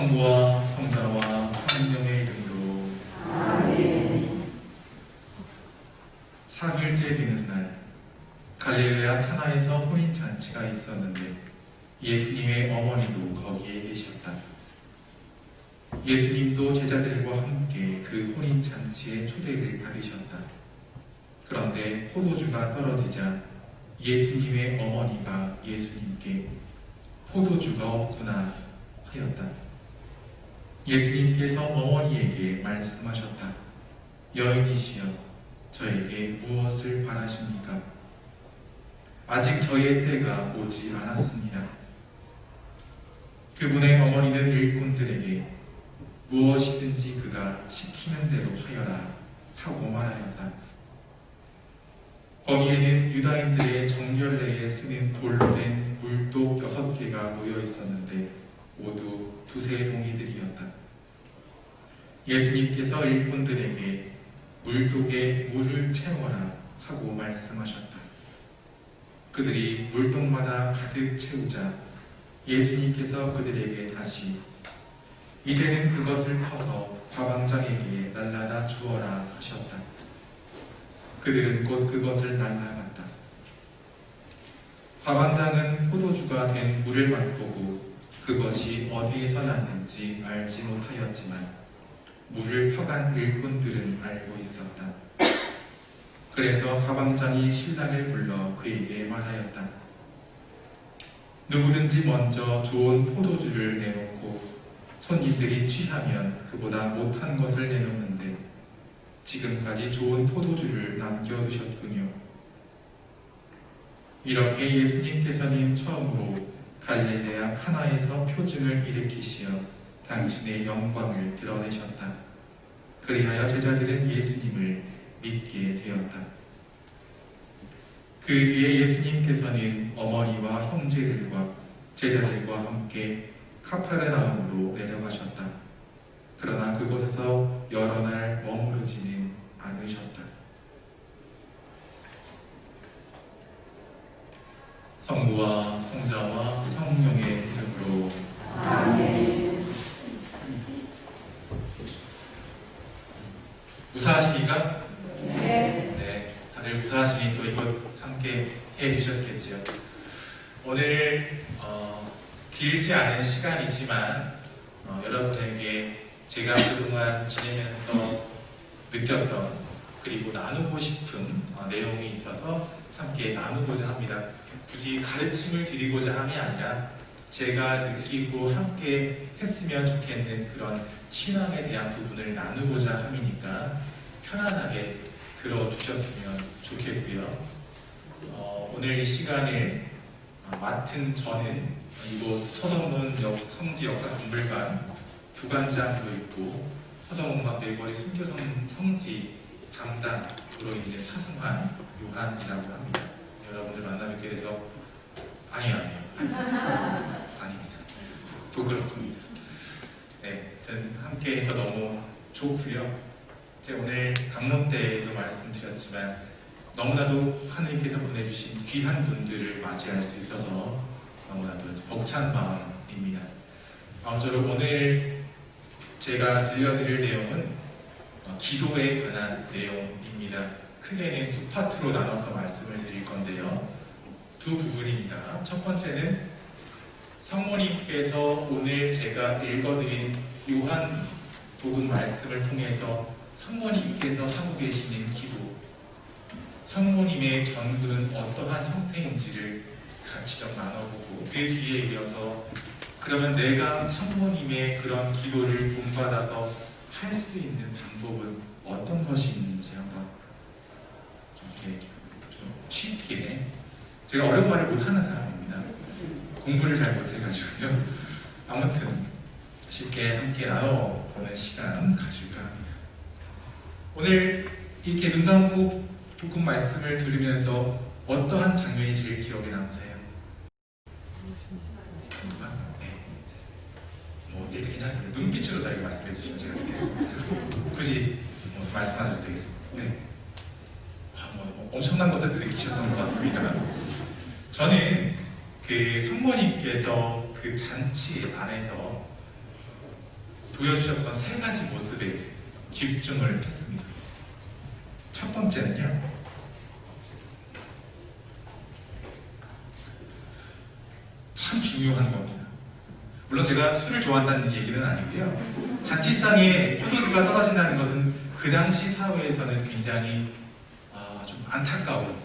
성부와 성자와 성령의 이름으로 아멘. 사흘째 되는 날 갈릴레아 카나에서 혼인잔치가 있었는데 예수님의 어머니도 거기에 계셨다. 예수님도 제자들과 함께 그 혼인잔치의 초대를 받으셨다. 그런데 포도주가 떨어지자 예수님의 어머니가 예수님께 포도주가 없구나 하였다. 예수님께서 어머니에게 말씀하셨다. 여인이시여, 저에게 무엇을 바라십니까? 아직 저의 때가 오지 않았습니다. 그분의 어머니는 일꾼들에게 무엇이든지 그가 시키는 대로 하여라 하고 말하였다. 거기에는 유다인들의 정결례에 쓰는 돌로 된 물독 6개가 놓여 있었는데 모두 두세 동이들이었다. 예수님께서 일꾼들에게 물독에 물을 채워라 하고 말씀하셨다. 그들이 물독마다 가득 채우자 예수님께서 그들에게 다시 이제는 그것을 퍼서 과방장에게 날라다 주어라 하셨다. 그들은 곧 그것을 날라갔다. 과방장은 포도주가 된 물을 맛보고 그것이 어디에서 났는지 알지 못하였지만 물을 퍼간 일꾼들은 알고 있었다. 그래서 과방장이 신랑을 불러 그에게 말하였다. 누구든지 먼저 좋은 포도주를 내놓고 손님들이 취하면 그보다 못한 것을 내놓는데 지금까지 좋은 포도주를 남겨두셨군요. 이렇게 예수님께서는 처음으로 갈릴레아 카나에서 표징을 일으키시어 당신의 영광을 드러내셨다. 그리하여 제자들은 예수님을 믿게 되었다. 그 뒤에 예수님께서는 어머니와 형제들과 제자들과 함께 카파르나움으로 내려가셨다. 그러나 그곳에서 여러 날 머무르지는 않으셨다. 성부와 성자와 성령의 이름으로 아멘. 무사하십니까? 네. 다들 무사하시니 또 이것 함께 해주셨겠죠. 오늘 길지 않은 시간이지만 여러분에게 제가 그동안 지내면서 느꼈던 그리고 나누고 싶은 내용이 있어서 함께 나누고자 합니다. 굳이 가르침을 드리고자 함이 아니라 제가 느끼고 함께 했으면 좋겠는 그런 신앙에 대한 부분을 나누고자 함이니까 편안하게 들어주셨으면 좋겠고요. 오늘 이 시간을 맡은 저는 이곳 서성문 성지 역사박물관 부관장으로 있고 서성문과 베이거리 순교성 성지 담당으로 있는 차승환 요한이라고 합니다. 여러분들 만나뵙게 돼서 아니에요. 아닙니다. 부끄럽습니다. 네, 저는 함께해서 너무 좋고요. 제가 오늘 강론 때도 말씀드렸지만 너무나도 하느님께서 보내주신 귀한 분들을 맞이할 수 있어서 너무나도 벅찬 마음입니다. 아무쪼록 오늘 제가 들려드릴 내용은 기도에 관한 내용입니다. 크게는 두 파트로 나눠서 말씀을 드릴 건데요. 두 부분입니다. 첫 번째는 성모님께서 오늘 제가 읽어드린 요한복음 말씀을 통해서 성모님께서 하고 계시는 기도, 성모님의 전도는 어떠한 형태인지를 같이 좀 나눠보고 그 뒤에 이어서 그러면 내가 성모님의 그런 기도를 본받아서 할 수 있는 방법은 어떤 것이 있는지 한번 이렇게 좀 쉽게, 제가 어려운 말을 못하는 사람입니다. 공부를 잘 못해가지고요. 아무튼 쉽게 함께 나눠보는 시간 가질까 합니다. 오늘 이렇게 눈 감고 복음 말씀을 들으면서 어떠한 장면이 제일 기억에 남으세요? 일단 괜찮습니다. 눈빛으로 저에게 말씀해 주시면 제가 듣겠습니다. 굳이 말씀 안 해도 되겠습니다. 네. 엄청난 것을 느끼셨던 것 같습니다. 저는 그 성모님께서 그 잔치 안에서 보여주셨던 세 가지 모습에 집중을 했습니다. 첫 번째는요, 참 중요한 겁니다. 물론 제가 술을 좋아한다는 얘기는 아니고요. 잔치상에 포도주가 떨어진다는 것은 그 당시 사회에서는 굉장히 좀 안타까운,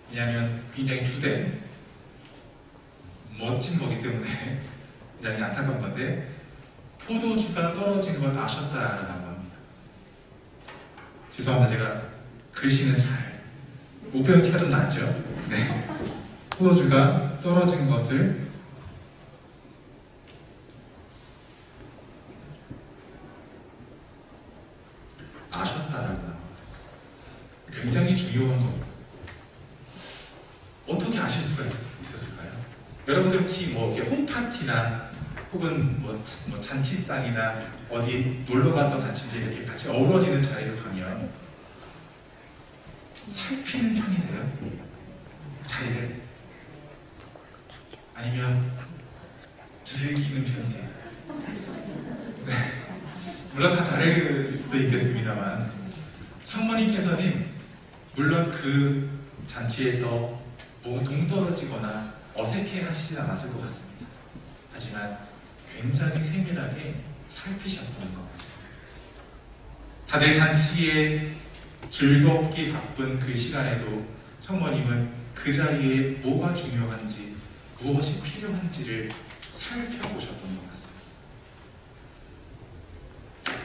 왜냐하면 굉장히 주된 멋진 거기 때문에 굉장히 안타까운 건데, 포도주가 떨어지는 걸 아셨다라고 합니다. 죄송합니다. 제가 글씨는 잘 못 배운 티가 좀 나죠. 네. 포도주가 떨어진 것을 아셨다라고 합니다. 굉장히 중요한 겁니다. 어떻게 아실 수가 있었을까요? 여러분들 혹시 뭐 이렇게 홈파티나 혹은 뭐 잔치상이나 어디 놀러 가서 같이 이제 이렇게 같이 어우러지는 자리로 가면 살피는 편이세요? 자리를? 아니면 즐기는 편이세요? 네. 물론 다 다를 수도 있겠습니다만, 성모님께서는 물론 그 잔치에서 뭐 동떨어지거나 어색해 하시지 않았을 것 같습니다. 하지만 굉장히 세밀하게 살피셨던 것 같습니다. 다들 잔치에 즐겁게 바쁜 그 시간에도 성모님은 그 자리에 뭐가 중요한지, 무엇이 필요한지를 살펴보셨던 것 같습니다.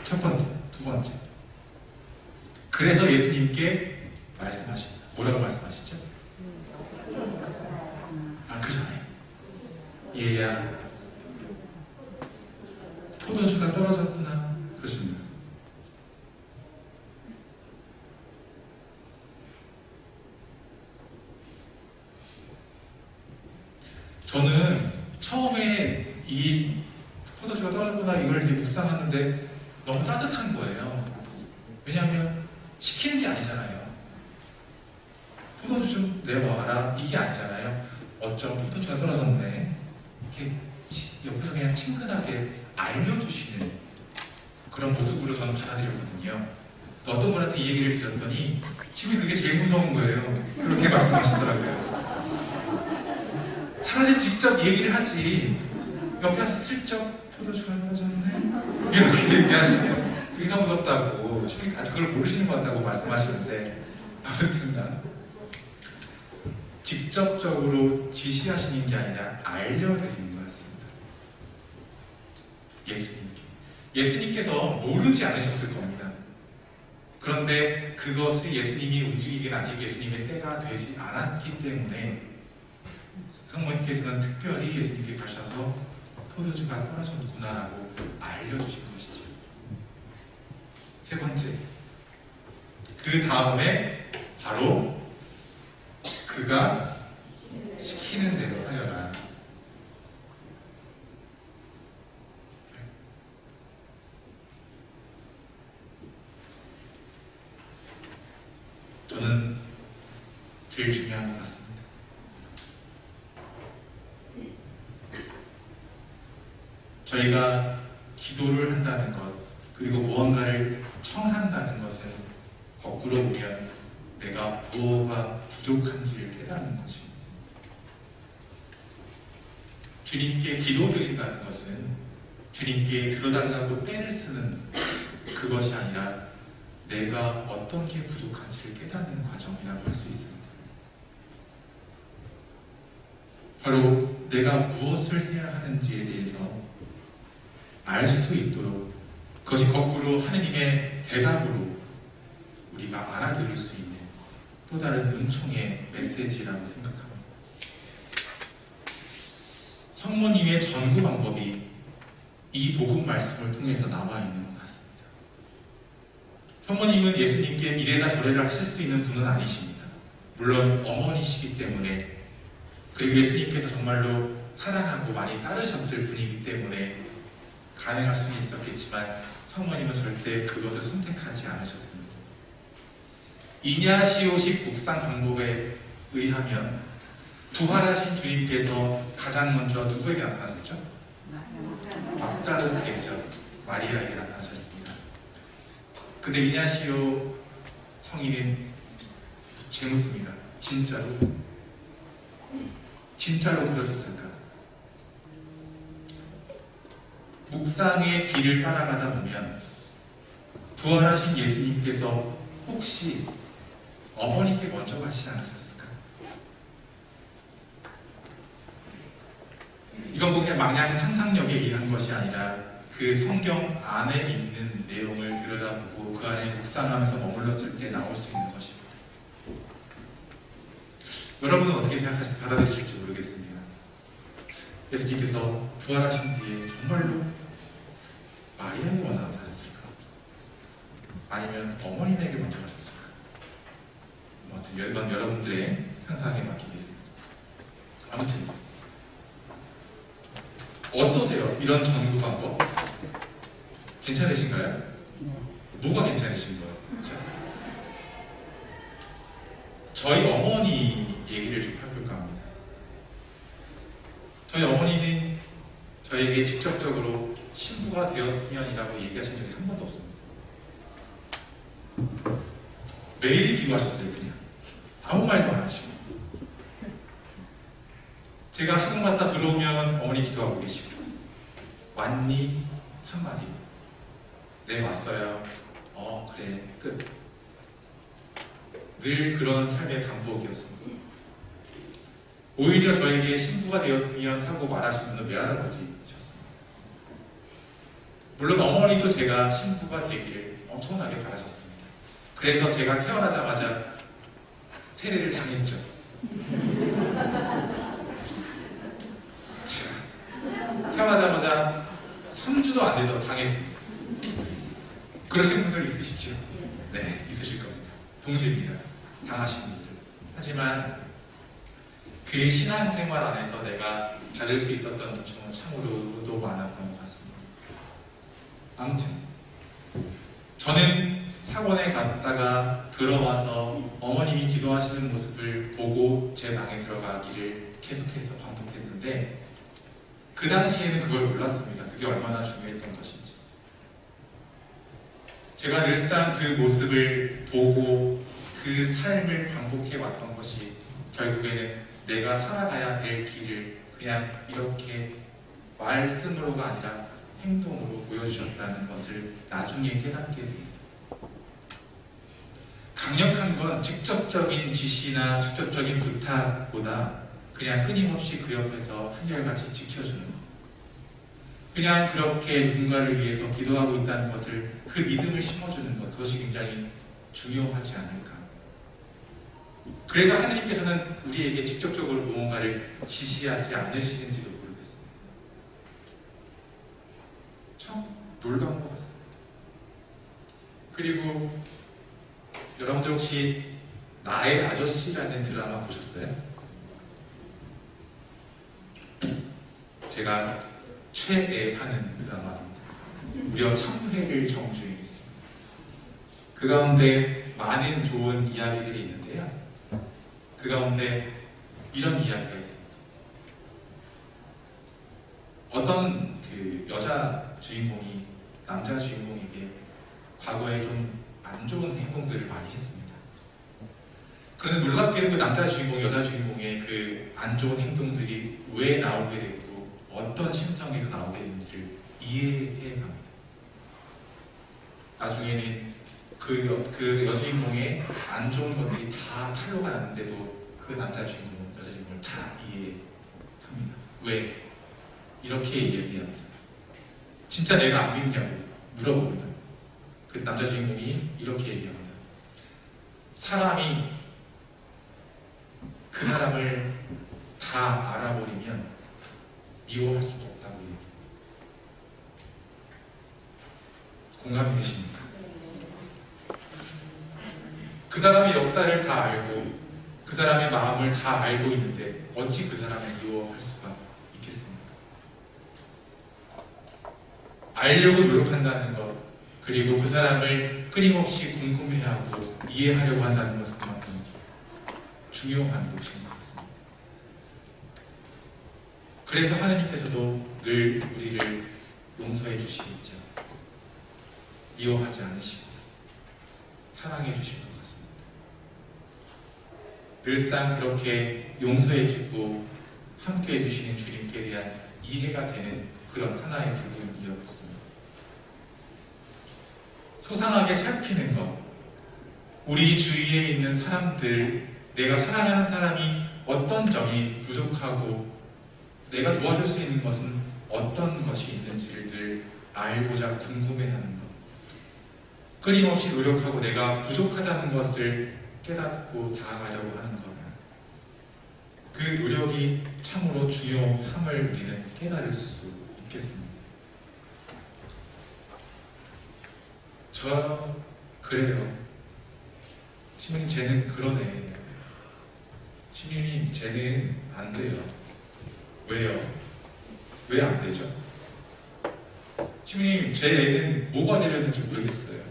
첫 번째, 두 번째. 그래서 예수님께 말씀하십니다. 뭐라고 말씀하시죠? 그 전에. 얘야, 포도주가 떨어졌구나. 그러십니다. 저는 처음에 이 포도주가 떨어졌구나 이걸 이제 묵상하는데 너무 따뜻한 거예요. 왜냐하면 시키는 게 아니잖아요. 포도주 좀 내와라 이게 아니잖아요. 어쩜 포도주가 떨어졌네. 이렇게 옆에서 그냥 친근하게 알려주시는 그런 모습으로 저는 받아들였거든요. 어떤 분한테 이 얘기를 드렸더니 지금 그게 제일 무서운 거예요. 그렇게 말씀하시더라고요. 차라리 직접 얘기를 하지, 옆에 와서 슬쩍 포도주가 떨어졌네 이렇게 얘기하시면 그게 더 무섭다고, 아직 그걸 모르시는 것 같다고 말씀하시는데, 아무튼 직접적으로 지시하시는 게 아니라 알려드리는 거였습니다. 예수님께서 모르지 않으셨을 겁니다. 그런데 그것이 예수님이 움직이긴 아직 예수님의 때가 되지 않았기 때문에 성모님께서는 특별히 예수님께 가셔서 포도주가 떨어졌구나라고 알려주신 것이죠. 세 번째, 그 다음에 바로 그가 시키는 대로 하여라. 저는 제일 중요한 것 같습니다. 저희가 기도를 한다는 것, 그리고 무언가를 청한다는 것은 거꾸로 보면 내가 무엇가 부족한지를 깨닫는 것입니다. 주님께 기도드린다는 것은 주님께 들어달라고 떼를 쓰는 그것이 아니라 내가 어떤 게 부족한지를 깨닫는 과정이라고 할 수 있습니다. 바로 내가 무엇을 해야 하는지에 대해서 알 수 있도록, 그것이 거꾸로 하느님의 대답으로 우리가 알아들을 수 있는 또 다른 은총의 메시지라고 생각합니다. 성모님의 전구 방법이 이 복음 말씀을 통해서 나와 있는 것 같습니다. 성모님은 예수님께 이래라 저래라 하실 수 있는 분은 아니십니다. 물론 어머니시기 때문에, 그리고 예수님께서 정말로 사랑하고 많이 따르셨을 분이기 때문에 가능할 수는 있었겠지만 성모님은 절대 그것을 선택하지 않으셨습니다. 이냐시오식 묵상 방법에 의하면 부활하신 주님께서 가장 먼저 누구에게 나타나셨죠? 막다른 대죠. 마리아에게 나타나셨습니다. 근데 이냐시오 성인은 재밌습니다. 진짜로 그러셨을까? 묵상의 길을 따라가다 보면 부활하신 예수님께서 혹시 어머니께 먼저 가시지 않으셨을까? 이건 뭐 그냥 막연한 상상력에 의한 것이 아니라 그 성경 안에 있는 내용을 들여다보고 그 안에 묵상하면서 머물렀을 때 나올 수 있는 것입니다. 여러분은 어떻게 받아들이실지 모르겠습니다. 예수님께서 부활하신 뒤에 정말로 마리아에게 먼저 나타나셨을까? 아니면 어머니에게 먼저 가셨을까? 아무튼 이건 여러분들의 상상에 맡기겠습니다. 아무튼 어떠세요? 이런 전구 방법 괜찮으신가요? 뭐가 괜찮으신 거예요? 저희 어머니 얘기를 좀 해볼까 합니다. 저희 어머니는 저에게 직접적으로 신부가 되었으면이라고 얘기하신 적이 한 번도 없습니다. 매일 기도하셨어요. 그냥 아무 말도 안 하시고, 제가 학원 갔다 들어오면 어머니 기도하고 계시고, 왔니? 한마디. 네, 왔어요. 그래, 끝. 늘 그런 삶의 반복이었습니다. 오히려 저에게 신부가 되었으면 하고 말하신 분은 외할아버지셨습니다. 물론 어머니도 제가 신부가 되기를 엄청나게 바라셨습니다. 그래서 제가 태어나자마자 세례를 당했죠. 태어나자마자 3주도 안 돼서 당했습니다. 그러신 분들 있으시죠? 네, 있으실 겁니다. 동지입니다. 당하신 분들. 하지만 그 신앙생활 안에서 내가 받을 수 있었던 은총은 참으로도 많았던 것 같습니다. 아무튼 저는 학원에 갔다가 들어와서 어머님이 기도하시는 모습을 보고 제 방에 들어가기를 계속해서 반복했는데, 그 당시에는 그걸 몰랐습니다. 그게 얼마나 중요했던 것인지. 제가 늘상 그 모습을 보고 그 삶을 반복해 왔던 것이 결국에는 내가 살아가야 될 길을 그냥 이렇게 말씀으로가 아니라 행동으로 보여주셨다는 것을 나중에 깨닫게 됩니다. 강력한 건 직접적인 지시나 직접적인 부탁보다 그냥 끊임없이 그 옆에서 한결같이 지켜주는 것, 그냥 그렇게 누군가를 위해서 기도하고 있다는 것을, 그 믿음을 심어주는 것, 그것이 굉장히 중요하지 않을까. 그래서 하느님께서는 우리에게 직접적으로 무언가를 지시하지 않으시는지도 모르겠습니다. 참 놀라운 것 같습니다. 그리고 여러분들 혹시 나의 아저씨라는 드라마 보셨어요? 제가 최애하는 드라마입니다. 무려 3회를 정주행했습니다. 그 가운데 많은 좋은 이야기들이 있는데요. 그 가운데 이런 이야기가 있습니다. 어떤 그 여자 주인공이 남자 주인공에게 과거에 좀 안 좋은 행동들을 많이 했습니다. 그런데 놀랍게도 그 남자 주인공, 여자 주인공의 그 안 좋은 행동들이 왜 나오게 되고 어떤 심성에서 나오게 되는지를 이해해 갑니다. 나중에는 그 여주인공의 안 좋은 것들이 다 탄로가 났는데도 그 남자 주인공, 여자 주인공을 다 이해합니다. 왜? 이렇게 이야기합니다. 진짜 내가 안 믿냐고 물어봅니다. 그 남자 주인공이 이렇게 얘기합니다. 사람이 그 사람을 다 알아버리면 미워할 수도 없다고 얘기합니다. 공감이 되십니까? 그 사람의 역사를 다 알고 그 사람의 마음을 다 알고 있는데 어찌 그 사람을 미워할 수가 있겠습니까? 알려고 노력한다는 것, 그리고 그 사람을 끊임없이 궁금해하고 이해하려고 한다는 것은 그만큼 중요한 것인 것 같습니다. 그래서 하나님께서도 늘 우리를 용서해 주시겠죠. 미워하지 않으시고 사랑해 주실 것 같습니다. 늘상 그렇게 용서해 주고 함께 해주시는 주님께 대한 이해가 되는 그런 하나의 부분이었습니다. 소상하게 살피는 것, 우리 주위에 있는 사람들, 내가 사랑하는 사람이 어떤 점이 부족하고 내가 도와줄 수 있는 것은 어떤 것이 있는지를 늘 알고자 궁금해하는 것, 끊임없이 노력하고 내가 부족하다는 것을 깨닫고 다가가려고 하는 것, 그 노력이 참으로 중요함을 우리는 깨달을 수 있겠습니다. 저 그래요. 시민님 쟤는 그러네. 시민님 쟤는 안 돼요. 왜요? 왜 안 되죠? 시민님 제 애는 뭐가 되려는지 모르겠어요.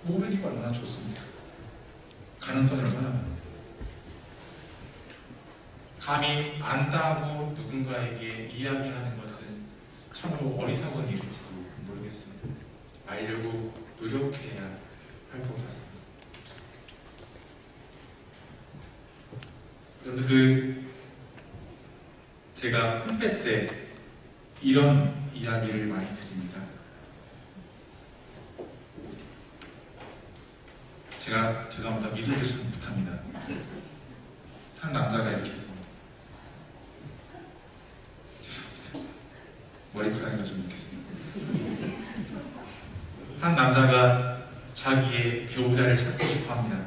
모르니까 얼마나 좋습니까? 가능성이 얼마나 많아요. 감히 안다고 누군가에게 이야기하는 것은 참으로 어리석은 일일지도 모르겠습니다. 알려고 노력해야 할 것 같습니다. 여러분, 제가 훈배 때 이런 이야기를 많이 드립니다. 제가 죄송합니다. 미소를 잘 못합니다. 한 남자가 이렇게 했습니다. 죄송합니다. 머리카락이 좀 있겠습니다. 한 남자가 자기의 배우자를 찾고 싶어 합니다.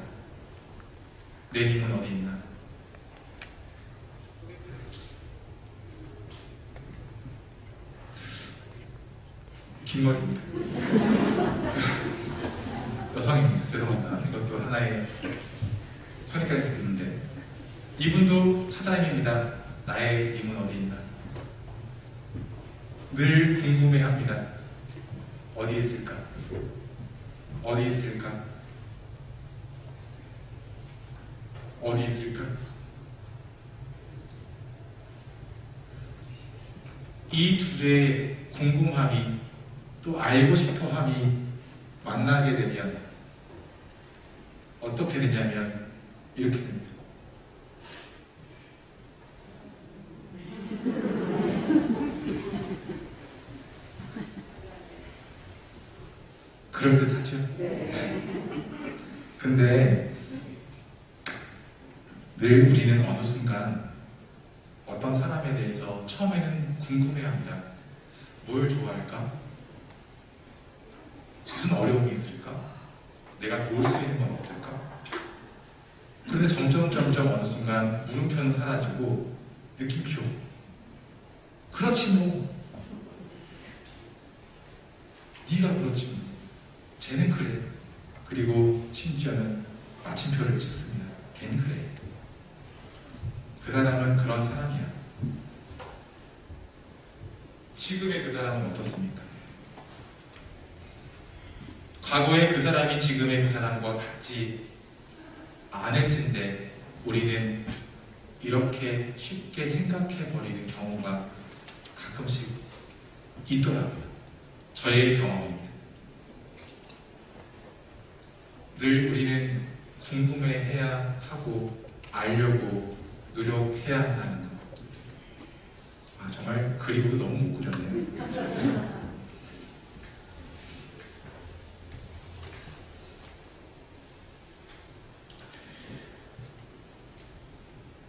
내 님은 어디 있나? 긴 머리입니다. 여성입니다. 죄송합니다. 이것도 하나의 선입견일 수 있는데, 이분도 사자임입니다. 나의 님은 어디 있나? 늘 궁금해합니다. 어디 있을까? 어디 있을까? 어디 있을까? 이 둘의 궁금함이 또 알고 싶어함이 만나게 되면 어떻게 되냐면 이렇게 됩니다. 그럴듯하죠? 근데 늘 우리는 어느 순간 어떤 사람에 대해서 처음에는 궁금해합니다. 뭘 좋아할까? 무슨 어려움이 있을까? 내가 도울 수 있는 건 없을까? 그런데 점점 어느 순간 물음표는 사라지고 느낌표. 그렇지 뭐. 네가 그렇지 뭐. 쟤는 그래. 그리고 심지어는 마침표를 찍습니다. 걔는 그래. 그 사람은 그런 사람이야. 지금의 그 사람은 어떻습니까? 과거의 그 사람이 지금의 그 사람과 같지 않을 텐데 우리는 이렇게 쉽게 생각해버리는 경우가 가끔씩 있더라고요. 저의 경험입니다. 늘 우리는 궁금해해야 하고 알려고 노력해야 한다는 것. 아, 정말 그리고도 너무 못 그렸네요.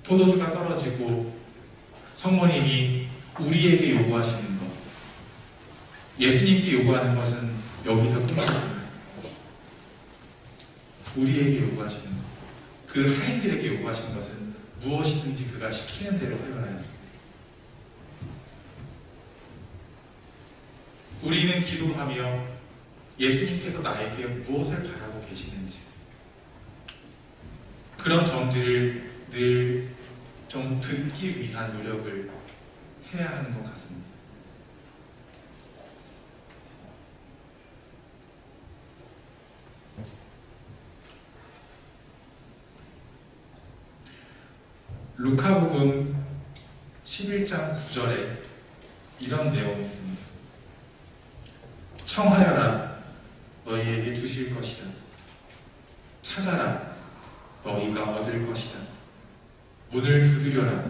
포도주가 떨어지고 성모님이 우리에게 요구하시는 것, 예수님께 요구하는 것은 여기서 끝났습니다. 우리에게 요구하시는 것, 그 하인들에게 요구하시는 것은 무엇이든지 그가 시키는 대로 하여라였습니다. 우리는 기도하며 예수님께서 나에게 무엇을 바라고 계시는지 그런 점들을 늘 좀 듣기 위한 노력을 해야 하는 것 같습니다. 루카복음 11장 9절에 이런 내용이 있습니다. 청하여라 너희에게 주실 것이다. 찾아라, 너희가 얻을 것이다. 문을 두드려라,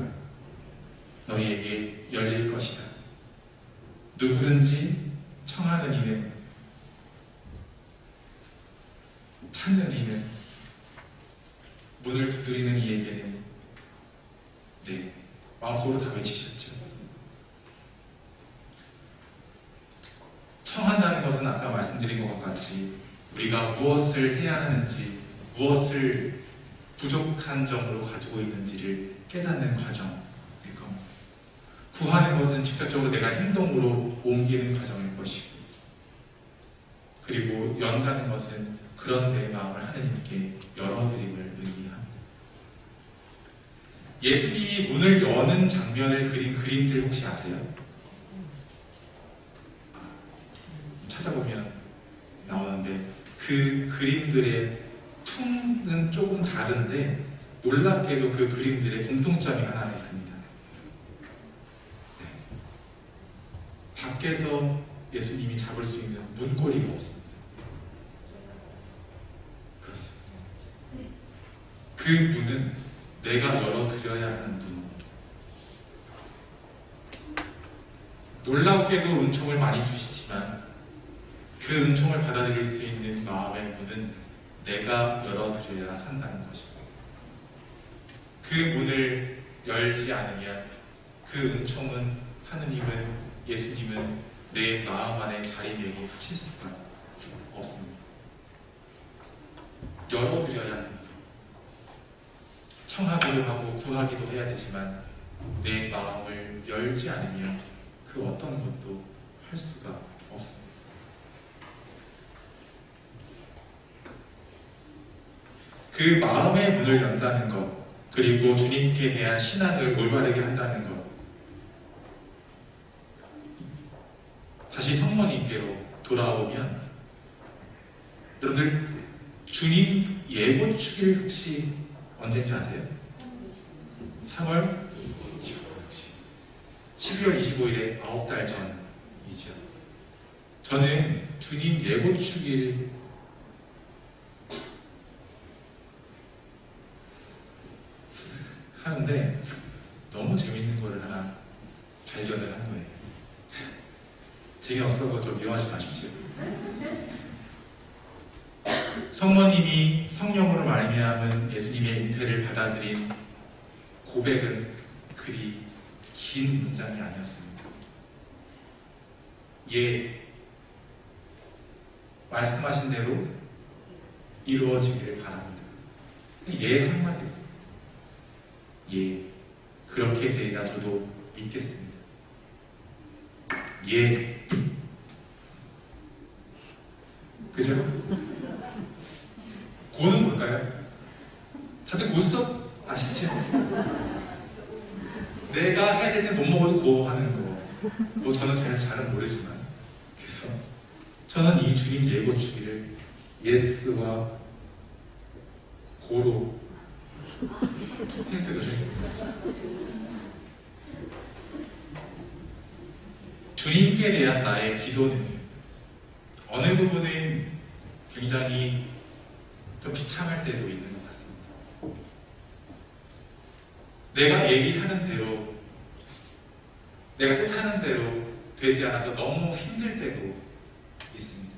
너희에게 열릴 것이다. 누구든지 청하는 이는, 찾는 이는, 문을 두드리는 이에게는. 네, 마음속으로 다 외치셨죠. 청한다는 것은 아까 말씀드린 것과 같이 우리가 무엇을 해야 하는지, 무엇을 부족한 점으로 가지고 있는지를 깨닫는 과정일 겁니다. 구하는 것은 직접적으로 내가 행동으로 옮기는 과정일 것이고, 그리고 연다는 것은 그런 내 마음을 하느님께 열어드림을 의미합니다. 예수님이 문을 여는 장면을 그린 그림들 혹시 아세요? 찾아보면 나오는데 그 그림들의 퉁은 조금 다른데 놀랍게도 그 그림들의 공통점이 하나 있습니다. 네. 밖에서 예수님이 잡을 수 있는 문고리가 없습니다. 그렇습니다. 그 문은 내가 열어드려야 하는 문. 놀랍게도 은총을 많이 주시지만 그 은총을 받아들일 수 있는 마음의 문은 내가 열어드려야 한다는 것입니다. 그 문을 열지 않으면 그 은총은, 하느님은, 예수님은 내 마음 안에 자리매김칠 수가 없습니다. 열어드려야 합니다. 청하기도 하고 구하기도 해야 되지만 내 마음을 열지 않으면 그 어떤 것도 할 수가 없습니다. 그 마음의 문을 연다는 것, 그리고 주님께 대한 신앙을 올바르게 한다는 것, 다시 성모님께로 돌아오면, 여러분들 주님 예고축일 혹시 언제인지 아세요? 3월 12월 25일에 9달 전이죠. 저는 주님 예고축일 하는데 너무 재밌는 거를 하나 발견을 한 거예요. 재미없어서 좀 미워하지 마십시오. 성모님이 성령으로 말미암은 예수님의 잉태를 받아들인 고백은 그리 긴 문장이 아니었습니다. 예, 말씀하신 대로 이루어지기를 바랍니다. 예 한마디였어요. 예, 그렇게 되리라 저도 믿겠습니다. 예, 그죠? 고는 뭘까요? 다들 고수업 아시죠? 내가 해야 될 때 못 먹어도 고 하는 거. 뭐 저는 잘은 모르지만, 그래서 저는 이 주님 예고축일을 예스와 고로 해석을 했습니다. 주님께 대한 나의 기도는 어느 부분은 굉장히 좀 비참할 때도 있는 것 같습니다. 내가 얘기하는 대로, 내가 뜻하는 대로 되지 않아서 너무 힘들 때도 있습니다.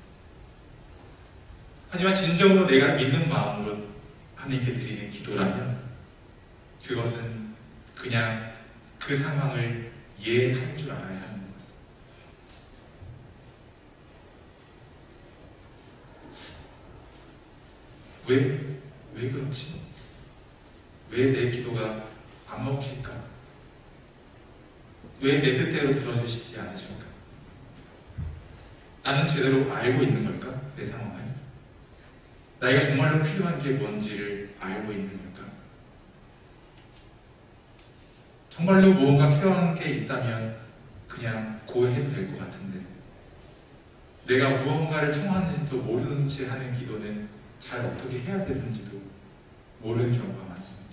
하지만 진정으로 내가 믿는 마음으로 하나님께 드리는 기도라면 그것은 그냥 그 상황을 이해할 줄 알아야 하는 것입니다. 왜 그렇지? 왜 내 기도가 안 먹힐까? 왜 내 뜻대로 들어주시지 않으실까? 나는 제대로 알고 있는 걸까? 내 상황을? 나에게 정말로 필요한 게 뭔지를 알고 있는 걸까? 정말로 무언가 필요한 게 있다면 그냥 고해도 될 것 같은데, 내가 무언가를 청하는지도 모르는 채 하는 기도는 잘 어떻게 해야 되는지도 모르는 경우가 많습니다.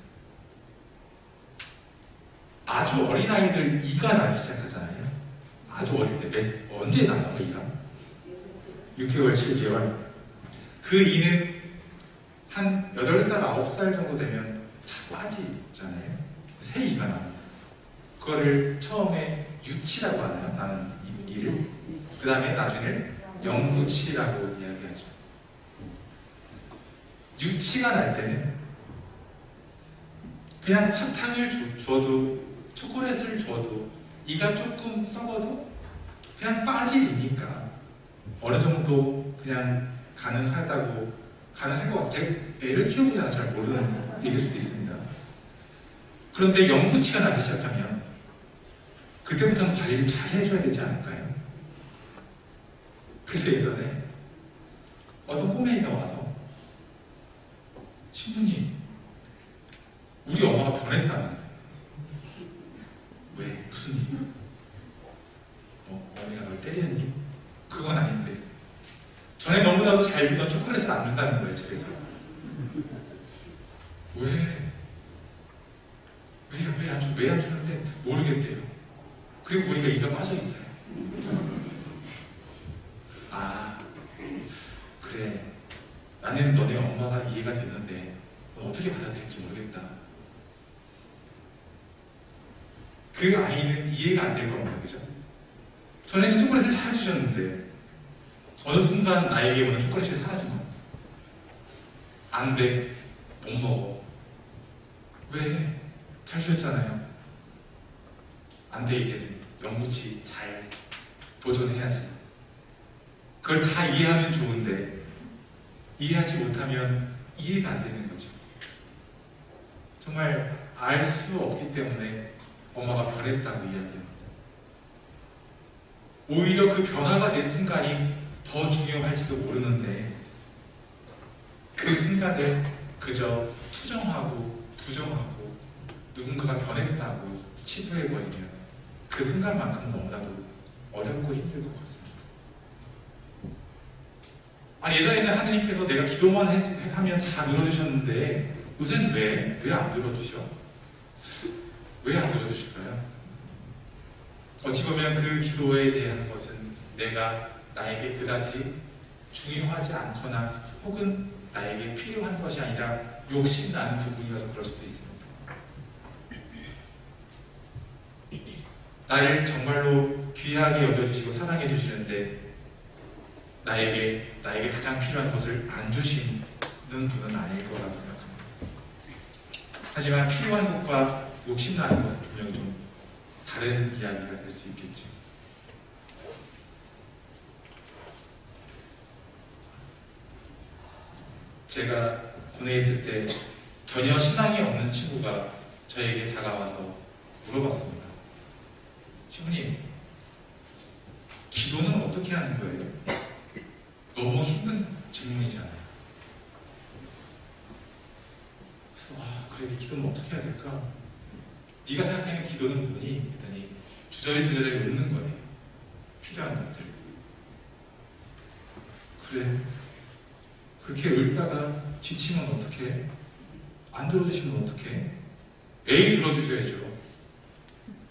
아주 어린 아이들 이가 나기 시작하잖아요. 아주 어릴 때 언제 나요? 이가? 6개월, 7개월. 그 이는 한 8살, 9살 정도 되면 다 빠지잖아요. 새 이가 나옵니다. 그거를 처음에 유치라고 하나요? 나는 이를. 그 다음에 나중에 영구치라고 이야기하죠. 유치가 날 때는 그냥 사탕을 줘도, 초콜릿을 줘도, 이가 조금 썩어도 그냥 빠지니까 어느 정도 그냥 가능할 것 같아요. 애를 키워보지 않아서 잘 모르는 얘기일 수도 있습니다. 그런데 영구치가 나기 시작하면 그때부터는 관리를 잘 해줘야 되지 않을까요? 그래서 예전에 어떤 꼬맹이가 와서 신부님, 우리 엄마가 변했다는 거예요. 왜? 무슨 일? 어머니가 널 때렸니? 그건 아닌데 전에 너무나도 잘 주던 초콜릿을 안 준다는 거예요, 집에서. 왜 안 주는데 모르겠대요. 그리고 보니까 이가 빠져있어요. 아, 그래. 나는 너네 엄마가 이해가 됐는데 어떻게 받아들일지 모르겠다. 그 아이는 이해가 안 될 겁니다. 그죠? 전에는 초콜릿을 잘 주셨는데 어느 순간 나에게 오는 초콜릿이 사라진 거야. 안 돼. 못 먹어. 왜? 잘 주셨잖아요. 안 돼, 이제 영구치 잘 도전해야지. 그걸 다 이해하면 좋은데 이해하지 못하면 이해가 안 되는 거죠. 정말 알 수 없기 때문에 엄마가 변했다고 이야기합니다. 오히려 그 변화가 된 순간이 더 중요할지도 모르는데 그 순간을 그저 투정하고 부정하고 누군가가 변했다고 치부해버리면 그 순간만큼 너무나도 어렵고 힘들 것 같습니다. 아니, 예전에는 하느님께서 내가 기도만 하면 다 들어주셨는데 요새는 왜 안 들어주셔? 왜 안 들어주실까요? 어찌 보면 그 기도에 대한 것은 내가 나에게 그다지 중요하지 않거나 혹은 나에게 필요한 것이 아니라 욕심나는 부분이라서 그럴 수도 있습니다. 나를 정말로 귀하게 여겨주시고 사랑해 주시는데 나에게 가장 필요한 것을 안 주시는 분은 아닐 거라고 생각합니다. 하지만 필요한 것과 욕심나는 것은 분명히 좀 다른 이야기가 될 수 있겠죠. 제가 군에 있을 때 전혀 신앙이 없는 친구가 저에게 다가와서 물어봤습니다. 신부님, 기도는 어떻게 하는 거예요? 너무 힘든 질문이잖아요. 그래서 그래, 기도는 어떻게 해야 될까? 네가 생각하는 기도는 뭐니? 했더니 주저리 웃는 거예요. 필요한 것들. 그래, 그렇게 읽다가 지치면 어떡해? 안 들어주시면 어떡해? 에이, 들어주셔야죠.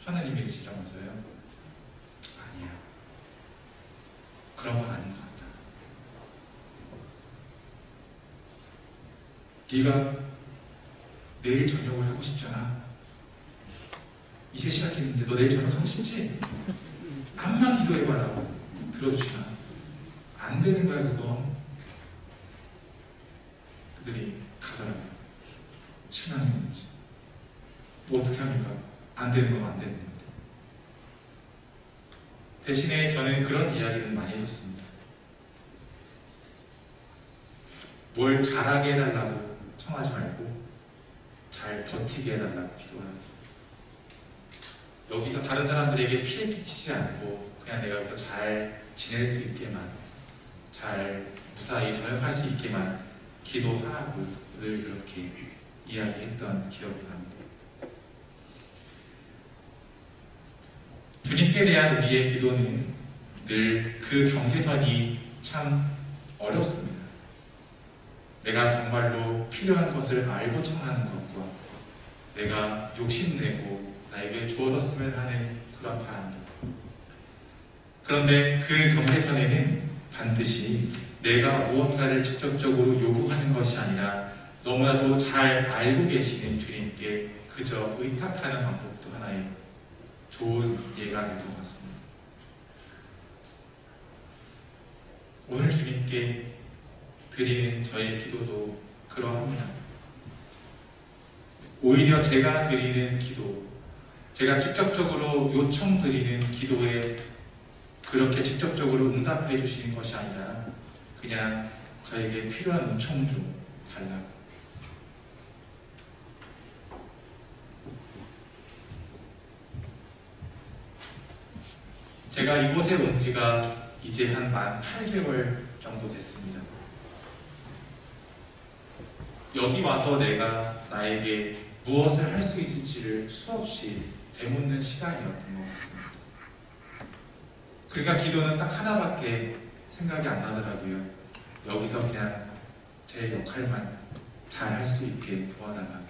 하나님이 지라면서요. 아니야, 그런 건 아닌 것 같다. 네가 내일 저녁을 하고 싶잖아. 이제 시작했는데 너 내일 저녁 하고 싶지? 암만 기도해봐라. 들어주시나? 안 되는 거야, 그건. 그들이 가더라고요. 신앙이었는지. 뭐 어떻게 합니까? 안 되는 건 안 되는 건데. 대신에 저는 그런 이야기를 많이 해줬습니다. 뭘 잘하게 해달라고 청하지 말고 잘 버티게 해달라고 기도하는 거예요. 여기서 다른 사람들에게 피해 끼치지 않고 그냥 내가 여기서 잘 지낼 수 있게만, 잘 무사히 전역할 수 있게만 기도하라고 늘 그렇게 이야기했던 기억이 납니다. 주님께 대한 우리의 기도는 늘 그 경계선이 참 어렵습니다. 내가 정말로 필요한 것을 알고 청하는 것과 내가 욕심내고 나에게 주어졌으면 하는 그런 바람들. 그런데 그 경계선에는 반드시 내가 무언가를 직접적으로 요구하는 것이 아니라 너무나도 잘 알고 계시는 주님께 그저 의탁하는 방법도 하나의 좋은 예가 될 것 같습니다. 오늘 주님께 드리는 저의 기도도 그러합니다. 오히려 제가 드리는 기도, 제가 직접적으로 요청드리는 기도에 그렇게 직접적으로 응답해 주시는 것이 아니라 그냥 저에게 필요한 은총 좀 달라고. 제가 이곳에 온 지가 이제 한 만 8개월 정도 됐습니다. 여기 와서 내가 나에게 무엇을 할 수 있을지를 수없이 되묻는 시간이었던 것 같습니다. 그러니까 기도는 딱 하나밖에 생각이 안 나더라고요. 여기서 그냥 제 역할만 잘 할 수 있게 도와달라고.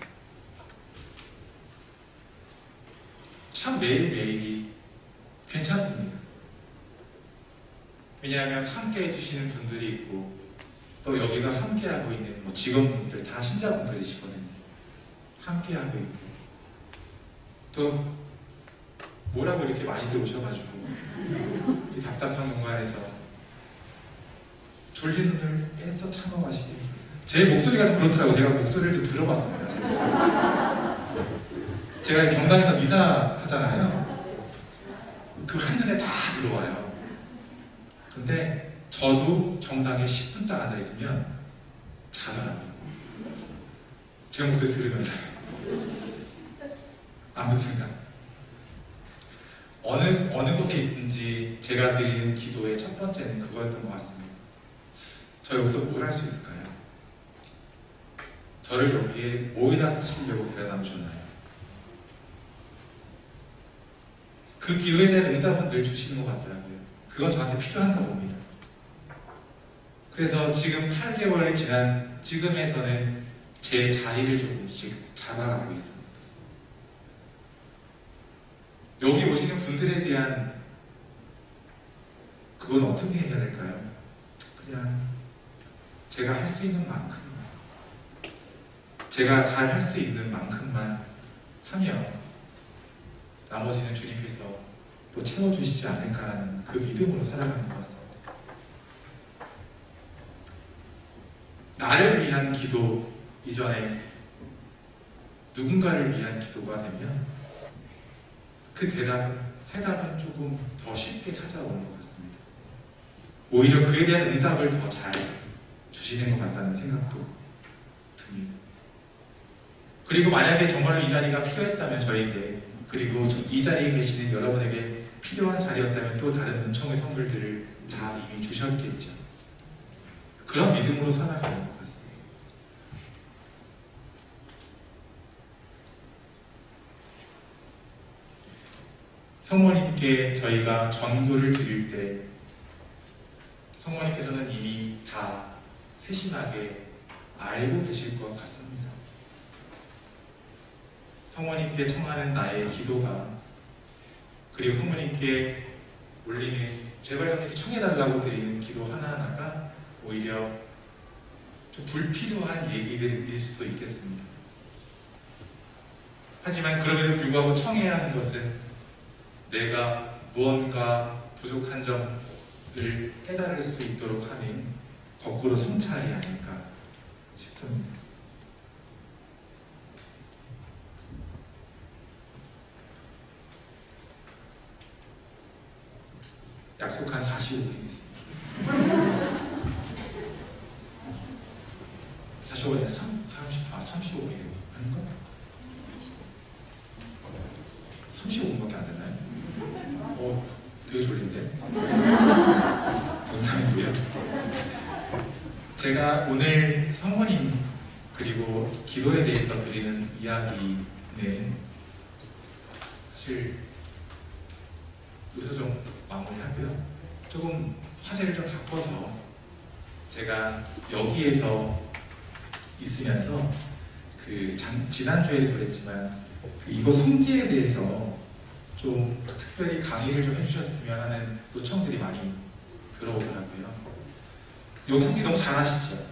참 매일매일이 괜찮습니다. 왜냐하면 함께 해주시는 분들이 있고 또 여기서 함께하고 있는 직원분들 다 신자분들이시거든요. 함께하고 있고 또 뭐라고 이렇게 많이들 오셔가지고 이 답답한 공간에서 졸린 눈을 애써 참아마시게. 제 목소리가 좀 그렇더라고요. 제가 목소리를 좀 들어봤습니다. 제가 경당에서 미사 하잖아요. 그 한눈에 다 들어와요. 근데 저도 정당에 10분 딱 앉아있으면 자더라고요. 제 목소리 들으면서 아무 순간 어느 곳에 있든지 제가 드리는 기도의 첫 번째는 그거였던 것 같습니다. 저 여기서 뭘 할 수 있을까요? 저를 여기에 뭐에다 쓰시려고 데려다 주셨나요? 그 기도에 대한 응답은 늘 주시는 것 같더라고요. 그건 저한테 필요한가 봅니다. 그래서 지금 8개월이 지난 지금에서는 제 자리를 조금씩 잡아가고 있습니다. 여기 오시는 분들에 대한 그건 어떻게 해야 될까요? 그냥 제가 할 수 있는 만큼, 제가 잘 할 수 있는 만큼만 하면 나머지는 주님께서 또 채워주시지 않을까라는 그 믿음으로 살아가는 것 같습니다. 나를 위한 기도 이전에 누군가를 위한 기도가 되면 그 해답은 조금 더 쉽게 찾아오는 것 같습니다. 오히려 그에 대한 응답을 더 잘 주시는 것 같다는 생각도 듭니다. 그리고 만약에 정말로 이 자리가 필요했다면 저에게, 그리고 이 자리에 계시는 여러분에게 필요한 자리였다면 또 다른 은총의 선물들을 다 이미 주셨겠죠. 그런 믿음으로 살아가는 것 같습니다. 성모님께 저희가 전도를 드릴 때 성모님께서는 이미 다 세심하게 알고 계실 것 같습니다. 성모님께 청하는 나의 기도가, 그리고 성모님께 올리는 제발 좀 이렇게 청해달라고 드리는 기도 하나하나가 오히려 좀 불필요한 얘기들일 수도 있겠습니다. 하지만 그럼에도 불구하고 청해야 하는 것은 내가 무언가 부족한 점을 깨달을 수 있도록 하는 거꾸로 성찰이 아닐까 싶습니다. 약속한 45분이 있습니다. 45분에 35분이에요. 아닌가? 35분밖에 안 되나요? 되게 졸린데? 농담이고요. 제가 오늘 성모님 그리고 기도에 대해서 드리는 이야기는 사실 여기서 좀 마무리하고요. 조금 화제를 좀 바꿔서 제가 여기에서 있으면서 지난주에도 그랬지만 이거 성지에 대해서 좀 특별히 강의를 좀 해주셨으면 하는 요청들이 많이 들어오더라고요. 여기 성기 너무 잘하시죠?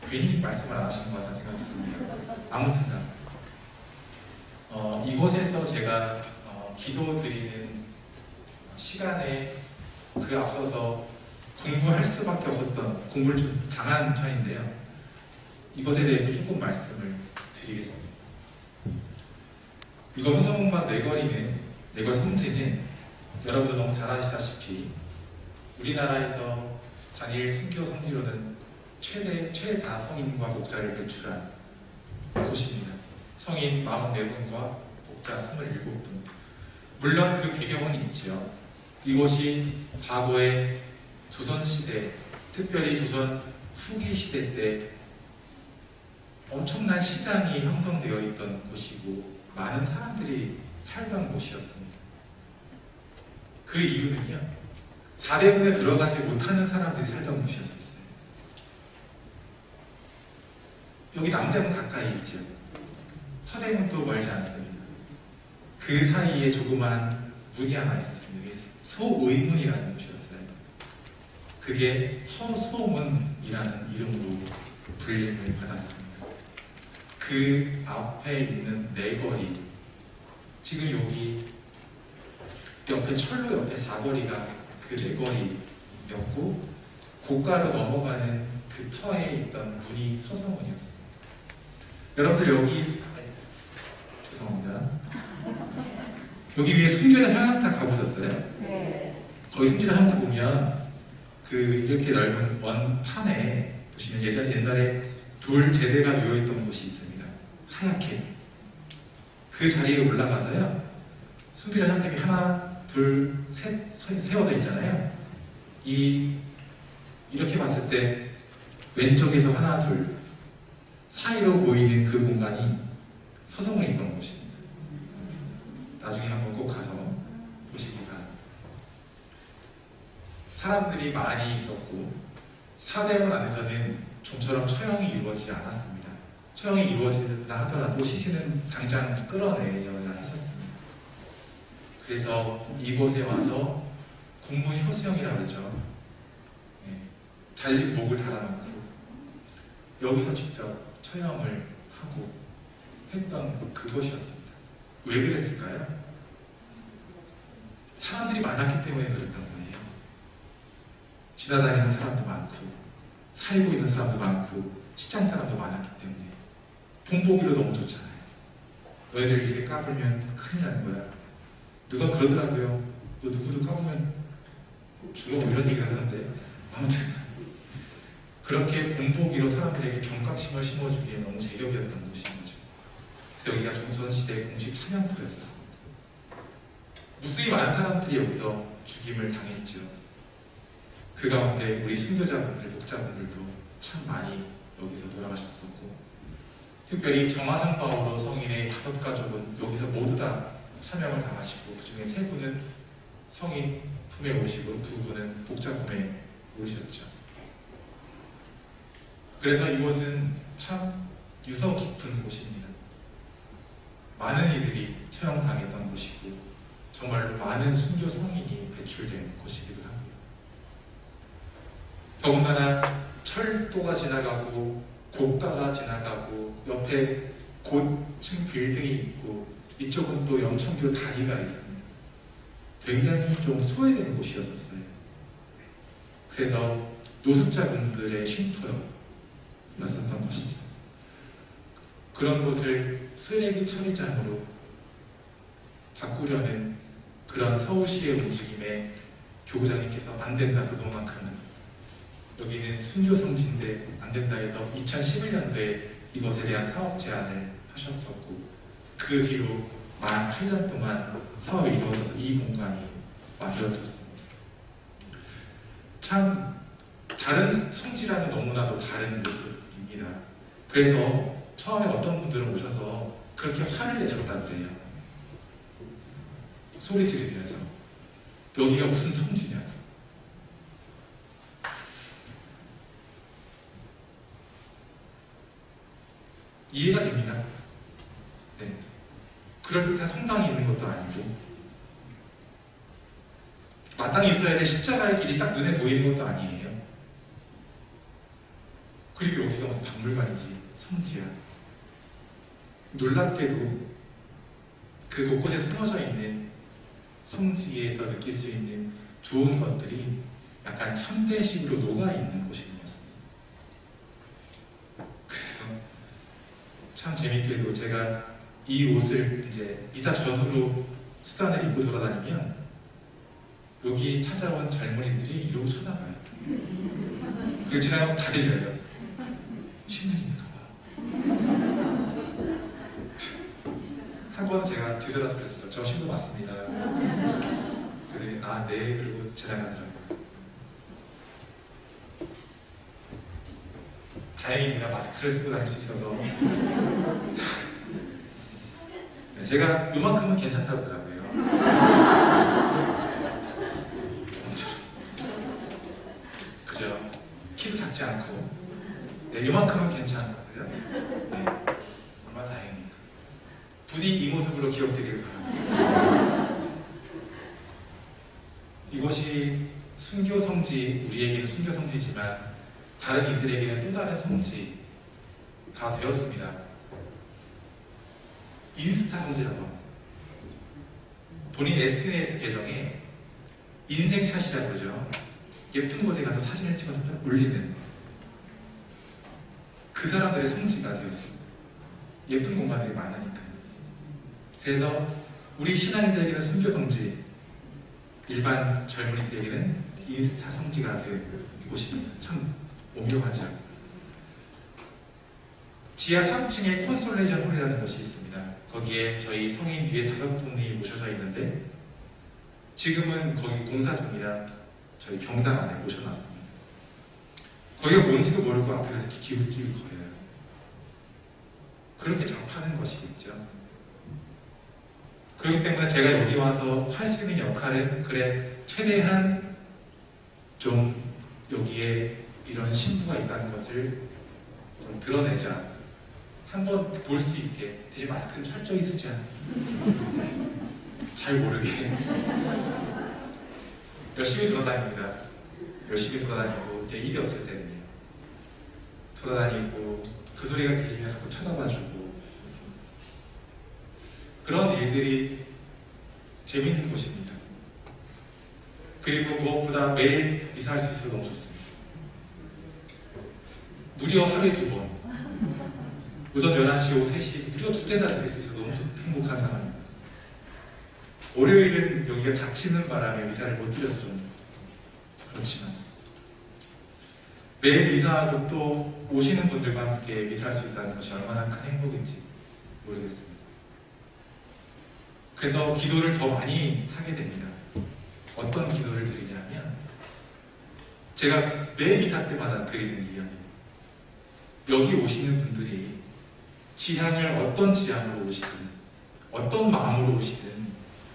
괜히 말씀을 안 하신 것 같다는 생각이 듭니다. 아무튼가 이곳에서 제가 기도 드리는 시간에 그 앞서서 공부할 수밖에 없었던, 공부를 좀 당한 편인데요. 이것에 대해서 조금 말씀을 드리겠습니다. 이거 소서문과 네걸 성지는 여러분도 너무 잘 아시다시피 우리나라에서 단일 순교 성지로는 최다 성인과 목자를 배출한 곳입니다. 성인 44분과 목자 27분. 물론 그 배경은 있죠. 이곳이 과거의 조선시대, 특별히 조선 후기 시대 때 엄청난 시장이 형성되어 있던 곳이고 많은 사람들이 살던 곳이었습니다. 그 이유는요, 사대문에 들어가지 못하는 사람들이 살던 곳이었어요. 여기 남대문 가까이 있죠. 서대문도 멀지 않습니다. 그 사이에 조그만 문이 하나 있었습니다. 소의문이라는 곳이었어요. 그게 서소문이라는 이름으로 불림을 받았습니다. 그 앞에 있는 네거리, 지금 여기 옆에 철로 옆에 사거리가 그 네거리였고, 고가로 넘어가는 그 터에 있던 문이 서서문이었습니다. 여러분들 여기, 죄송합니다. 여기 위에 순교자 현악탑 가보셨어요? 네. 거기 순교자 현악탑 보면 그 이렇게 넓은 원판에 보시면 옛날에 돌 제대가 놓여있던 곳이 있습니다. 하얗게. 그 자리에 올라가서요, 순교자 현악탑이 하나, 둘, 셋 세워져 있잖아요. 이렇게 봤을 때 왼쪽에서 하나, 둘 사이로 보이는 그 공간이 서성문에 있던 곳입니다. 나중에 한번 꼭 가서 보시기 바랍니다. 사람들이 많이 있었고 사대문 안에서는 좀처럼 처형이 이루어지지 않았습니다. 처형이 이루어진다 하더라도 시신은 당장 끌어내려야 했었습니다. 그래서 이곳에 와서 국문효수형이라고 그러죠. 잘린 목을 달아놓고 여기서 직접 처형을 하고 했던 그것이었습니다. 왜 그랬을까요? 사람들이 많았기 때문에 그랬던 거예요. 지나다니는 사람도 많고 살고 있는 사람도 많고 시장 사람도 많았기 때문에 본보기로 너무 좋잖아요. 너희들 이렇게 까불면 큰일 나는 거야. 누가 그러더라고요. 너 누구도 까불면 죽어, 뭐 이런 얘기를 하는데, 아무튼 그렇게 본보기로 사람들에게 경각심을 심어주기에 너무 제격이었던 곳인 거죠. 그래서 여기가 조선시대 공식 찬양터였었습니다. 무수히 많은 사람들이 여기서 죽임을 당했죠. 그 가운데 우리 순교자분들, 목자분들도 참 많이 여기서 돌아가셨었고, 특별히 정화상 바오로 성인의 5가족은 여기서 모두 다 사명을 당하시고, 그 중에 3분은 성인 품에 오시고 2분은 목자 품에 오셨죠. 그래서 이곳은 참 유서 깊은 곳입니다. 많은 이들이 처형당했던 곳이고 정말 많은 순교 성인이 배출된 곳이기도 합니다. 더군다나 철도가 지나가고 고가가 지나가고 옆에 고층 빌딩이 있고 이쪽은 또 영천교 다리가 있습니다. 굉장히 좀 소외된 곳이었어요. 그래서 노숙자분들의 쉼터였던 것이죠. 그런 곳을 쓰레기 처리장으로 바꾸려는 그런 서울시의 움직임에 교구장님께서 안 된다, 그것만큼은 여기는 순교성지인데 안 된다 해서 2011년도에 이것에 대한 사업 제안을 하셨었고, 그 뒤로 만 8년 동안 사업이 이루어져서 이 공간이 만들어졌습니다. 참 다른 성지랑은 너무나도 다른 모습입니다. 그래서 처음에 어떤 분들은 오셔서 그렇게 화를 내셨다고 그래요. 소리 지르면서 여기가 무슨 성지냐고. 이해가 됩니다. 네. 그럴 듯한 성당이 있는 것도 아니고 마땅히 있어야 될 십자가의 길이 딱 눈에 보이는 것도 아니에요. 그리고 여기가 무슨 박물관이지, 성지야. 놀랍게도 그 곳곳에 숨어져 있는 성지에서 느낄 수 있는 좋은 것들이 약간 현대식으로 녹아있는 곳이었습니다. 그래서 참 재밌게도 제가 이 옷을 이제 이사 전후로 수단을 입고 돌아다니면 여기 찾아온 젊은이들이 이러고 쳐다봐요. 그리고 지나가면 다 들려요. 신문인가 봐. 한 번 제가 뒤돌아서 그랬었죠. 저 신부 맞습니다. 그랬더니 아, 네. 그리고 지나가더라고요. 다행히 내가 마스크를 쓰고 다닐 수 있어서 제가 요만큼은 괜찮다고 하더라고요. 그죠? 키도 작지 않고 네, 요만큼은 괜찮다. 그죠? 네. 얼마나 다행입니까? 부디 이 모습으로 기억되기를 바랍니다. 이것이 순교 성지, 우리에게는 순교 성지지만 다른 이들에게는 또 다른 성지가 되었습니다. 인스타 성지라고 합니다. 본인 SNS 계정에 인생샷이라고 그러죠. 예쁜 곳에 가서 사진을 찍어서 올리는 그 사람들의 성지가 되었습니다. 예쁜 곳만들이 많으니까. 그래서 우리 신앙인들에게는 순교 성지, 일반 젊은이들에게는 인스타 성지가 된 곳입니다. 참 오묘하죠. 지하 3층에 콘솔레이션 홀이라는 곳이 있습니다. 거기에 저희 성인 뒤에 5분이 모셔져 있는데 지금은 거기 공사 중이라 저희 경당 안에 모셔놨습니다. 거기가 뭔지도 모르고 앞에서 이렇게 기웃기웃 거려요. 그렇게 접하는 것이겠죠. 그렇기 때문에 제가 여기 와서 할 수 있는 역할은 그래 최대한 좀 여기에 이런 신부가 있다는 것을 좀 드러내자. 한번 볼 수 있게. 대신 마스크를 철저히 쓰지 않아. 잘 모르게. 열심히 돌아다닙니다. 열심히 돌아다니고 이제 일이 없을 때는요. 돌아다니고 그 소리가 들리면 자꾸 쳐다봐주고 그런 일들이 재밌는 곳입니다. 그리고 무엇보다 매일 미사할 수 있어서 너무 좋습니다. 무려 하루에 2번 오전 11시, 오후 3시 무려 2대나 드릴 수 있어서 너무 행복한 상황입니다. 월요일은 여기가 닫히는 바람에 미사를 못 드려서 좀 그렇지만 매일 미사하고 또 오시는 분들과 함께 미사할 수 있다는 것이 얼마나 큰 행복인지 모르겠습니다. 그래서 기도를 더 많이 하게 됩니다. 어떤 기도를 드리냐면 제가 매 미사 때마다 드리는 이야기입니다. 여기 오시는 분들이 지향을 어떤 지향으로 오시든 어떤 마음으로 오시든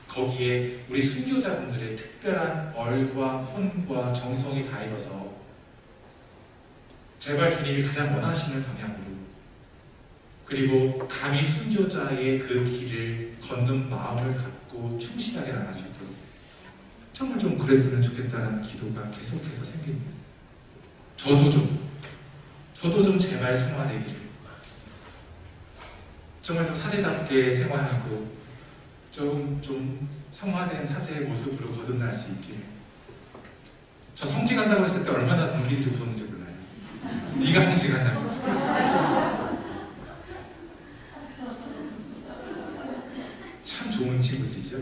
거기에 우리 순교자분들의 특별한 얼과 손과 정성이 다해져서 제발 주님이 가장 원하시는 방향으로 그리고 감히 순교자의 그 길을 걷는 마음을 갖고 충실하게 나갈 수 있도록 정말 좀 그랬으면 좋겠다는 기도가 계속해서 생깁니다. 저도 좀 제발 성화되기를 정말 좀 사제답게 생활하고 좀 성화된 사제의 모습으로 거듭날 수 있기를. 저 성지 간다고 했을 때 얼마나 동기들이 웃었는지 몰라요. 네가 성지 간다면서. 참 좋은 친구들이죠.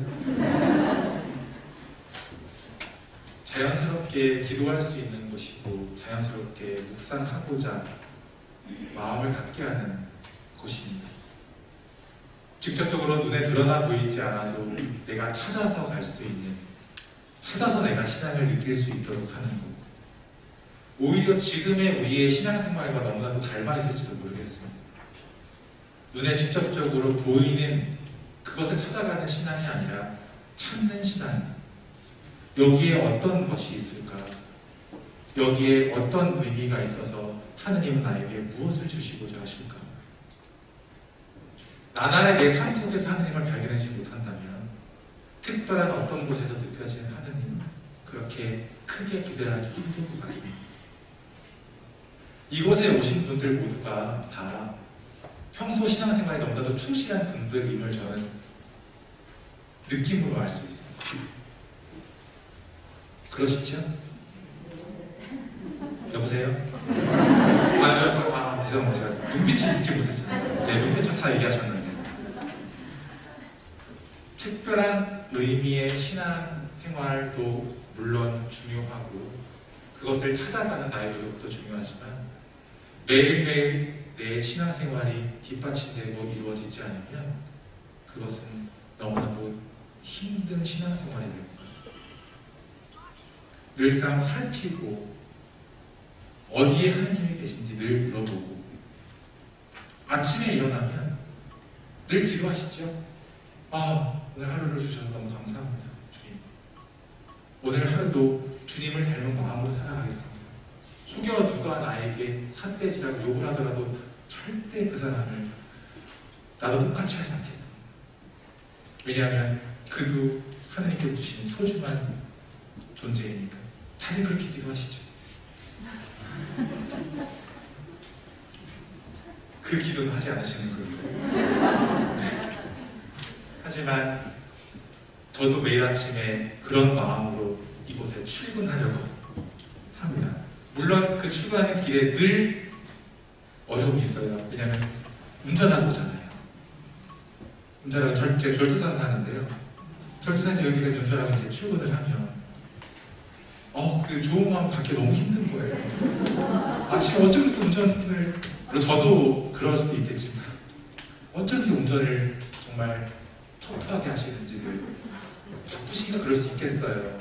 자연스럽게 기도할 수 있는 곳이고 자연스럽게 묵상하고자 마음을 갖게 하는 곳입니다. 직접적으로 눈에 드러나 보이지 않아도 내가 찾아서 갈 수 있는, 찾아서 내가 신앙을 느낄 수 있도록 하는 곳. 오히려 지금의 우리의 신앙생활과 너무나도 닮아 있을지도 모르겠습니다. 눈에 직접적으로 보이는 그것을 찾아가는 신앙이 아니라 찾는 신앙. 여기에 어떤 것이 있을까? 여기에 어떤 의미가 있어서 하느님은 나에게 무엇을 주시고자 하실까? 나날의 내 삶 속에서 하느님을 발견하지 못한다면 특별한 어떤 곳에서 느껴지는 하느님, 크게 기대하기 힘든 것 같습니다. 이곳에 오신 분들 모두가 다 평소 신앙생활에 너무나도 충실한 분들임을 저는 느낌으로 알 수 있습니다. 그러시죠? 여보세요? 죄송합니다. 제가 눈빛이 읽지 못했어요. 네, 눈빛은 다 얘기하셨는데. 특별한 의미의 신앙생활도 물론 중요하고 그것을 찾아가는 나의 노력도 중요하지만 매일매일 내 신앙생활이 뒷받침되고 이루어지지 않으면 그것은 너무나도 힘든 신앙생활이 될 것 같습니다. 늘상 살피고 어디에 하나님이 계신지 늘 물어보고 아침에 일어나면 늘 기도하시죠? 오늘 하루를 주셔서 너무 감사합니다, 주님. 오늘 하루도 주님을 닮은 마음으로 살아가겠습니다. 혹여 누가 나에게 삿대질하고 욕을 하더라도 절대 그 사람을 나도 똑같이 하지 않겠습니다. 왜냐하면 그도 하나님께 주신 소중한 존재이니까. 다들 그렇게 기도하시죠. 그 기도는 하지 않으시는 거예요. 하지만 저도 매일 아침에 그런 마음으로 이곳에 출근하려고 합니다. 물론 그 출근하는 길에 늘 어려움이 있어요. 왜냐하면 운전하고 오잖아요. 운전하고 절두산 타는데요. 절두산에서 여기까지 운전하고 이제 출근을 하면 그 좋은 마음 갖기 너무 힘든 거예요. 아침에 어쩜 이렇게 운전을, 물론 저도 그럴 수도 있겠지만 어쩜 이렇게 운전을 정말 톡톡하게 하시는지를 바쁘시니까 그럴 수 있겠어요.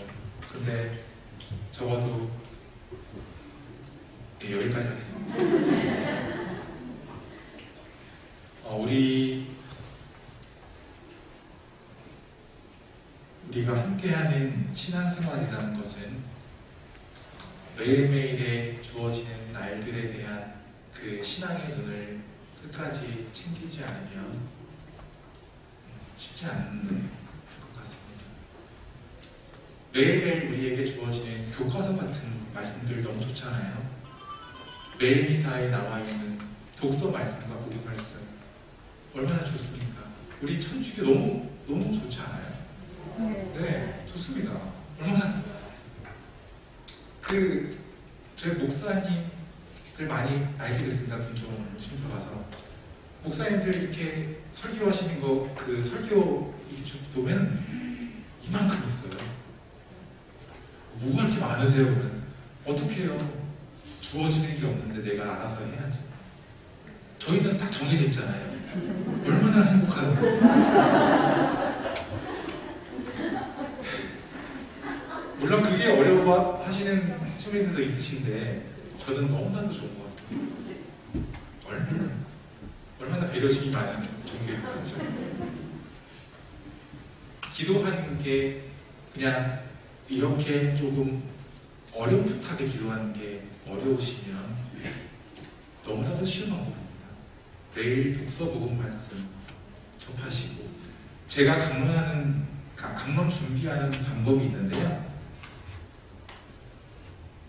근데 적어도 여기까지 하겠습니다. 우리가 함께하는 신앙생활이라는 것은 매일매일에 주어지는 날들에 대한 그 신앙의 눈을 끝까지 챙기지 않으면 쉽지 않은 것 같습니다. 매일매일 우리에게 주어지는 교과서 같은 말씀들 너무 좋잖아요. 매일 미사에 나와 있는 독서 말씀과 복음 말씀 얼마나 좋습니까? 우리 천주교 너무 좋지 않아요? 네, 좋습니다. 얼마나 제 목사님들 많이 알게 됐습니다. 군종 신표 가서 목사님들 이렇게 설교하시는 거 그 설교 쭉 보면 이만큼 있어요. 뭐가 이렇게 많으세요? 그러면 어떻게 해요? 주어지는 게 없는데 내가 알아서 해야지. 저희는 딱 정해져 있잖아요. 얼마나 행복한데. 물론 그게 어려워하시는 시민들도 있으신데 저는 너무나도 좋은 것 같습니다. 얼마나 배려심이 많은 종교인 거죠. 기도하는 게 그냥 이렇게 조금 어렴풋하게 기도하는 게 어려우시면 너무나도 쉬운 방법입니다. 매일 독서 복음 말씀 접하시고 제가 강론 준비하는 방법이 있는데요.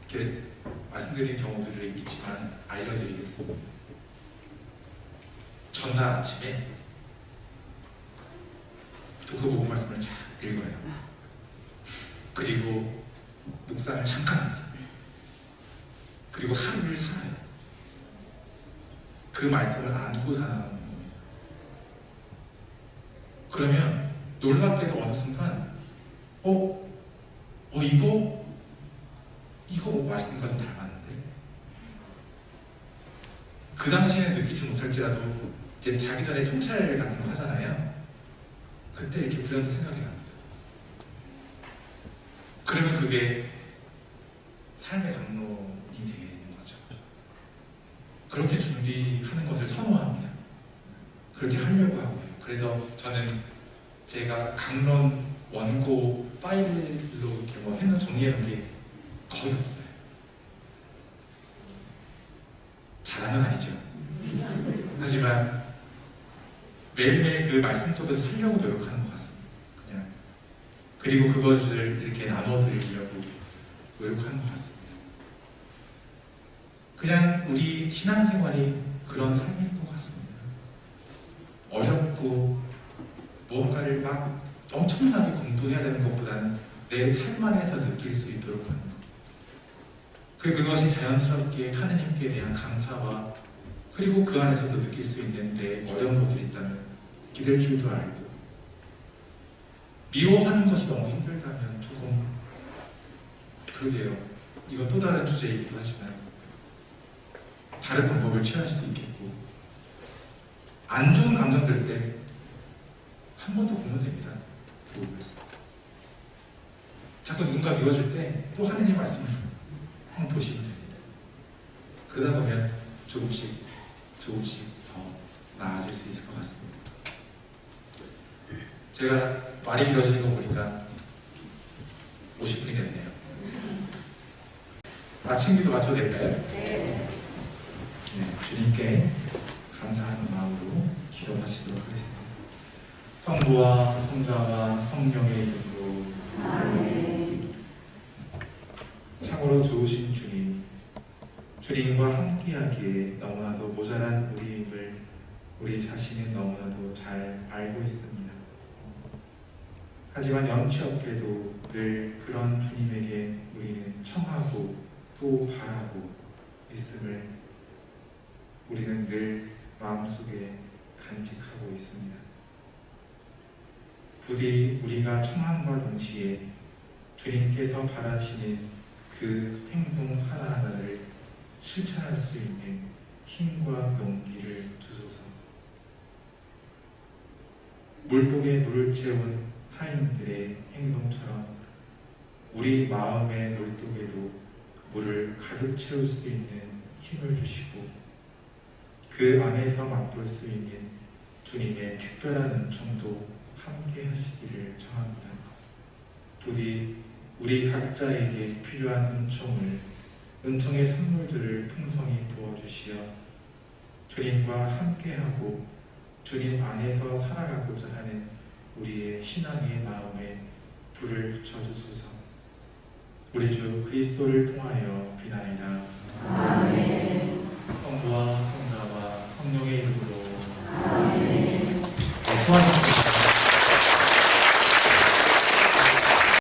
이렇게 말씀드린 경우들이 있지만 알려드리겠습니다. 전날 아침에 독서 복음 말씀을 쫙 읽어요. 그리고 묵상을 잠깐 합니다. 그리고 하루를 살아요. 그 말씀을 안고 살아가는 겁니다. 그러면 놀랍게도 어느 순간 이거 말씀과 좀 닮았는데 그 당시에는 느끼지 못할지라도 이제 자기 전에 성찰 같은 거 하잖아요. 그때 이렇게 그런 생각이 납니다. 그러면 그게 삶의 강론이 되는 거죠. 그렇게 준비하는 것을 선호합니다. 그렇게 하려고 하고요. 그래서 저는 제가 강론 원고 파일로 이렇게 정리해놓은 게 거의 없어요. 잘하는 아니죠. 하지만 매일매일 그 말씀 속에서 살려고 노력하는 것 같습니다. 그리고 그것을 이렇게 나눠드리려고 노력하는 것 같습니다. 그냥 우리 신앙생활이 그런 삶인 것 같습니다. 어렵고 뭔가를 막 엄청나게 공부해야 되는 것보다는 내 삶 안에서 느낄 수 있도록 하는 것. 그것이 자연스럽게 하느님께 대한 감사와 그리고 그 안에서도 느낄 수 있는 내 어려운 것들이 있다면 기댈 줄도 알고, 미워하는 것이 너무 힘들다면 조금, 그러게요. 이건 또 다른 주제이기도 하지만 다른 방법을 취할 수도 있겠고, 안 좋은 감정 들 때 한 번 더 보면 됩니다. 그 말씀. 자꾸 누군가 미워질 때 또 하느님 말씀을 한번 보시면 됩니다. 그러다 보면 조금씩 더 나아질 수 있을 것 같습니다. 제가 말이 길어지는 거 보니까 50분이 됐네요. 아침 기도 맞춰도 될까요? 네. 주님께 감사하는 마음으로 기도하시도록 하겠습니다. 성부와 성자와 성령의 이름으로 아멘. 참으로 좋으신 주님, 주님과 함께하기에 너무나도 모자란 우리임을 우리 자신은 너무나도 잘 알고 있습니다. 하지만 염치 없게도 늘 그런 주님에게 우리는 청하고 또 바라고 있음을 우리는 늘 마음속에 간직하고 있습니다. 부디 우리가 청함과 동시에 주님께서 바라시는 그 행동 하나하나를 실천할 수 있는 힘과 용기를 주소서. 물복에 물을 채운 타인들의 행동처럼 우리 마음의 물독에도 물을 가득 채울 수 있는 힘을 주시고, 그 안에서 맛볼 수 있는 주님의 특별한 은총도 함께 하시기를 청합니다. 부디 우리 각자에게 필요한 은총의 선물들을 풍성히 부어주시어 주님과 함께하고 주님 안에서 살아가고자 하는 우리의 신앙의 마음에 불을 붙여주소서. 우리 주 그리스도를 통하여 비나이다. 아멘. 성부와 성자와 성령의 이름으로 아멘. 소환